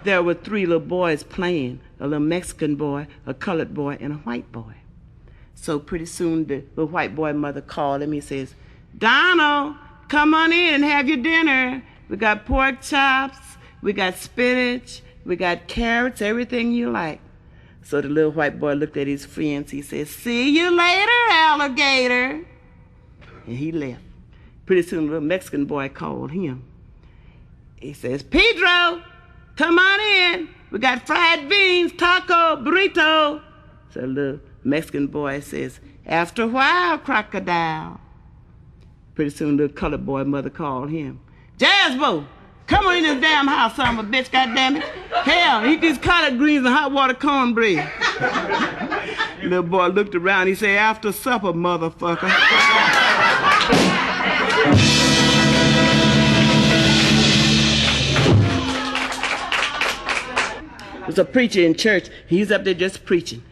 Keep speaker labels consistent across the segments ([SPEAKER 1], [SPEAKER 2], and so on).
[SPEAKER 1] There were 3 little boys playing, a little Mexican boy, a colored boy, and a white boy. So pretty soon the little white boy mother called him. He says, Donald, come on in and have your dinner. We got pork chops, we got spinach, we got carrots, everything you like. So the little white boy looked at his friends. He said, see you later, alligator. And he left. Pretty soon the little Mexican boy called him. He says, Pedro, come on in. We got fried beans, taco, burrito. So the little Mexican boy says, after a while, crocodile. Pretty soon the little colored boy mother called him. Jazzbo, come on in this damn house, son of a bitch, goddammit. Hell, eat these collard greens and hot water cornbread. Little boy looked around, he said, after supper, motherfucker. There's a preacher in church, he's up there just preaching.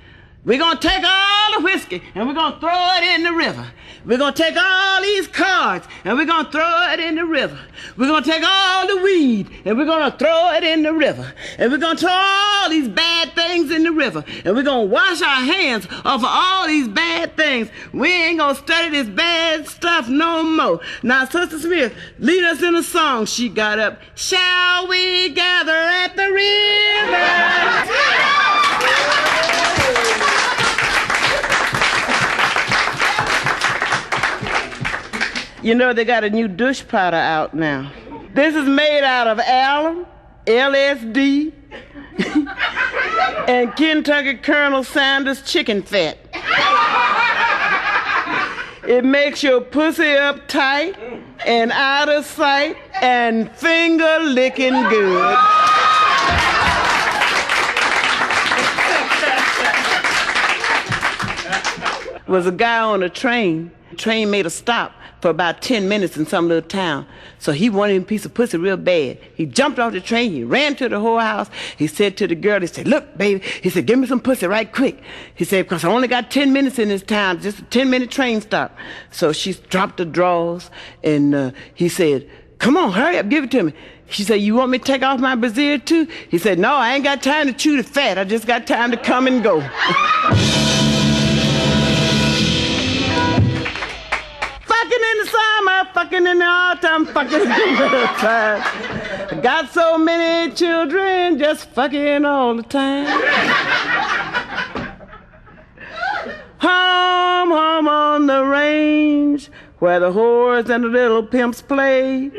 [SPEAKER 1] We're gonna take all the whiskey and we're gonna throw it in the river. We're gonna take all these cards and we're gonna throw it in the river. We're gonna take all the weed and we're gonna throw it in the river. And we're gonna throw all these bad things in the river. And we're gonna wash our hands off of all these bad things. We ain't gonna study this bad stuff no more. Now, Sister Smith, lead us in a song. She got up. Shall we gather at the river? You know they got a new douche powder out now. This is made out of alum, LSD, and Kentucky Colonel Sanders chicken fat. It makes your pussy up tight and out of sight and finger licking good. Was a guy on a train. The train made a stop for about 10 minutes in some little town. So he wanted a piece of pussy real bad. He jumped off the train, he ran to the whorehouse. He said to the girl, he said, look, baby, he said, give me some pussy right quick. He said, because I only got 10 minutes in this town, just a 10-minute train stop. So she dropped the drawers and he said, come on, hurry up, give it to me. She said, you want me to take off my brassiere too? He said, no, I ain't got time to chew the fat. I just got time to come and go. Fucking in the summer, fucking in the autumn, fucking in the wintertime. I got so many children just fucking all the time. Home, home on the range, where the whores and the little pimps play,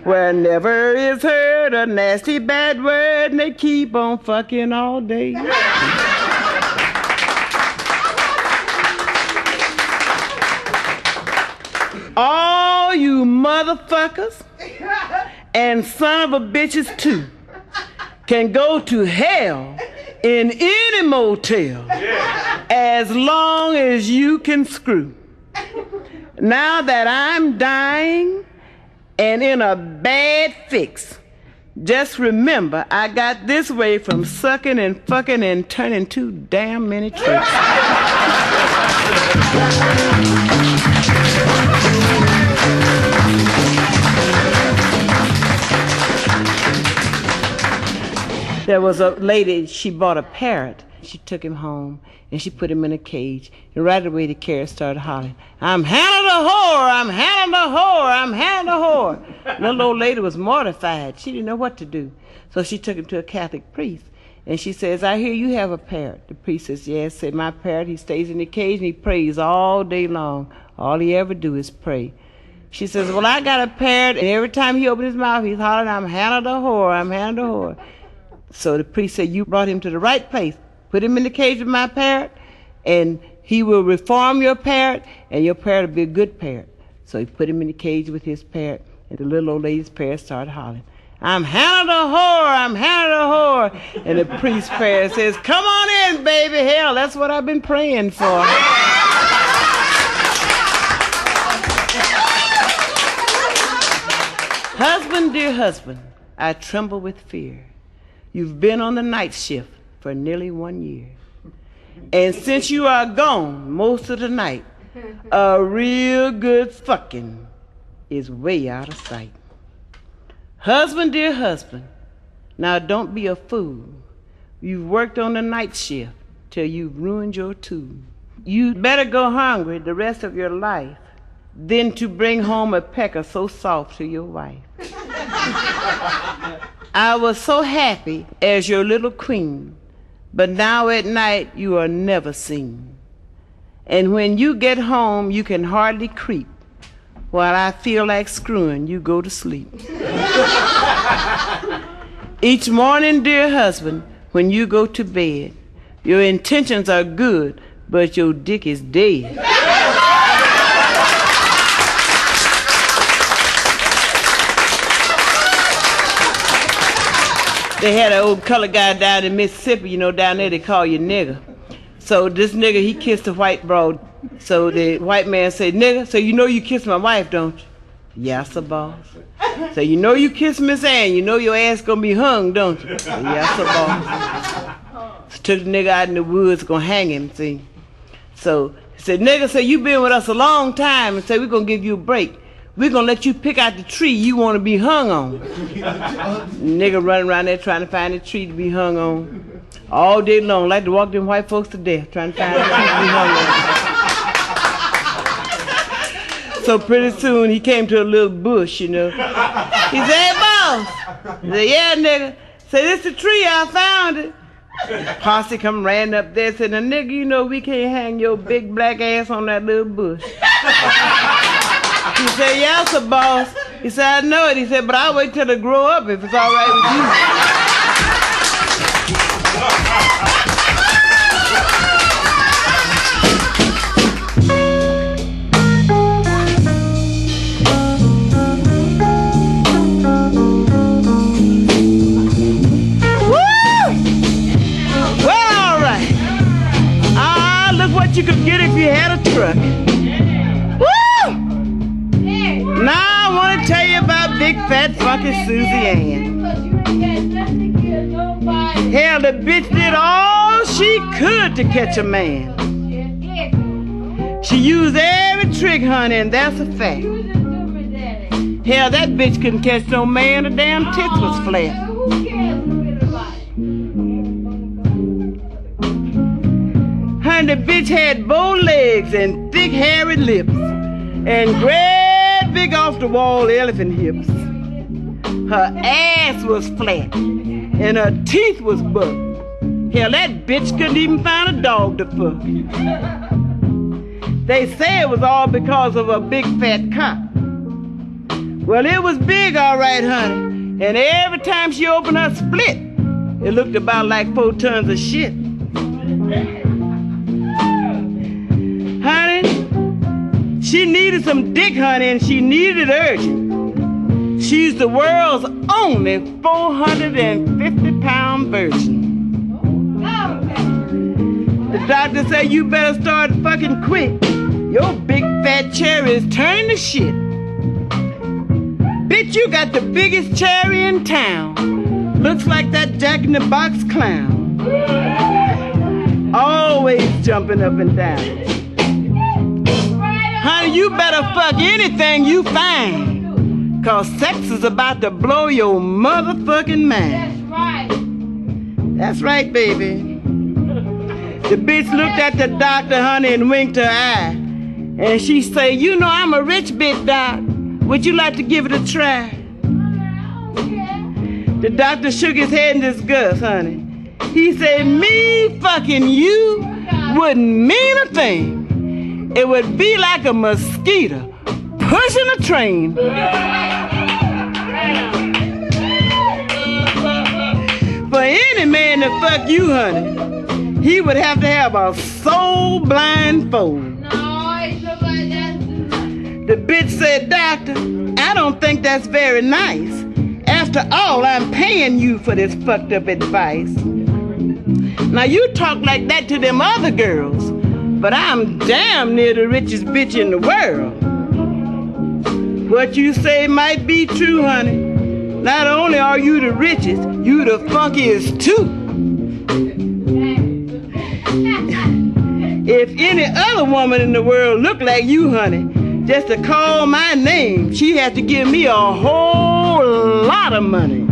[SPEAKER 1] where never is heard a nasty bad word, and they keep on fucking all day. All you motherfuckers and son of a bitches too can go to hell in any motel as long as you can screw. Now that I'm dying and in a bad fix, just remember I got this way from sucking and fucking and turning too damn many tricks. There was a lady, she bought a parrot. She took him home and she put him in a cage. And right away the carrot started hollering, I'm Hannah the whore, I'm Hannah the whore, I'm Hannah the whore. The little old lady was mortified. She didn't know what to do. So she took him to a Catholic priest. And she says, I hear you have a parrot. The priest says, yes. Said, my parrot, he stays in the cage and he prays all day long. All he ever do is pray. She says, well, I got a parrot, and every time he opens his mouth, he's hollering, I'm Hannah the whore, I'm Hannah the whore. So the priest said, you brought him to the right place. Put him in the cage with my parrot, and he will reform your parrot, and your parrot will be a good parrot. So he put him in the cage with his parrot, and the little old lady's parrot started hollering, I'm Hannah the whore, I'm Hannah the whore. And the priest's parrot says, come on in, baby. Hell, that's what I've been praying for. Husband, dear husband, I tremble with fear. You've been on the night shift for nearly 1 year. And since you are gone most of the night, a real good fucking is way out of sight. Husband, dear husband, Now don't be a fool. You've worked on the night shift till you've ruined your tooth. You better go hungry the rest of your life than to bring home a pecker so soft to your wife. I was so happy as your little queen, but now at night you are never seen. And when you get home, you can hardly creep. While I feel like screwing, you go to sleep. Each morning, dear husband, when you go to bed, your intentions are good, but your dick is dead. They had an old colored guy down in Mississippi, down there they call you nigger. So this nigger, he kissed a white broad. So the white man said, nigger, so you know you kissed my wife, don't you? Yes, sir, boss. So you know you kissed Miss Ann, you know your ass gonna be hung, don't you? Yes, sir, boss. So took the nigga out in the woods, gonna hang him, see. So he said, nigga, so you been with us a long time, and said, we're gonna give you a break. We're gonna let you pick out the tree you wanna be hung on. Nigga running around there trying to find a tree to be hung on. All day long, like to walk them white folks to death, trying to find a tree to be hung on. So pretty soon he came to a little bush, He said, hey, boss. He said, yeah, nigga. Say, this the tree, I found it. Posse come ran up there and said, now, nigga, we can't hang your big black ass on that little bush. He said, yeah, sir, boss. He said, I know it. He said, but I'll wait till they grow up if it's all right with you. You could get if you had a truck. Woo! Now I want to tell you about big fat funky Susie Ann. Hell, the bitch did all she could to catch a man. She used every trick, honey, and that's a fact. Hell, that bitch couldn't catch no man. The damn tits was flat. The bitch had bow legs and thick hairy lips and great big off the wall elephant hips. Her ass was flat and her teeth was buck. Hell, that bitch couldn't even find a dog to fuck. They say it was all because of a big fat cock. Well, it was big, all right, honey, and every time she opened her split, it looked about like 4 tons of shit. Honey, she needed some dick, honey, and she needed it urgent. She's the world's only 450-pound virgin. The doctor said you better start fucking quick. Your big fat cherry is turning to shit. Bitch, you got the biggest cherry in town. Looks like that Jack-in-the-Box clown. Always jumping up and down. Honey, you better fuck anything you find, 'cause sex is about to blow your motherfucking mind. That's right. That's right, baby. The bitch looked at the doctor, honey, and winked her eye. And she said, I'm a rich bitch, doc. Would you like to give it a try? The doctor shook his head in disgust, honey. He said, me fucking you wouldn't mean a thing. It would be like a mosquito pushing a train. For any man to fuck you, honey, he would have to have a soul blindfold. The bitch said, doctor, I don't think that's very nice. After all, I'm paying you for this fucked up advice. Now you talk like that to them other girls, but I'm damn near the richest bitch in the world. What you say might be true, honey. Not only are you the richest, you the funkiest too. If any other woman in the world looked like you, honey, just to call my name, she had to give me a whole lot of money.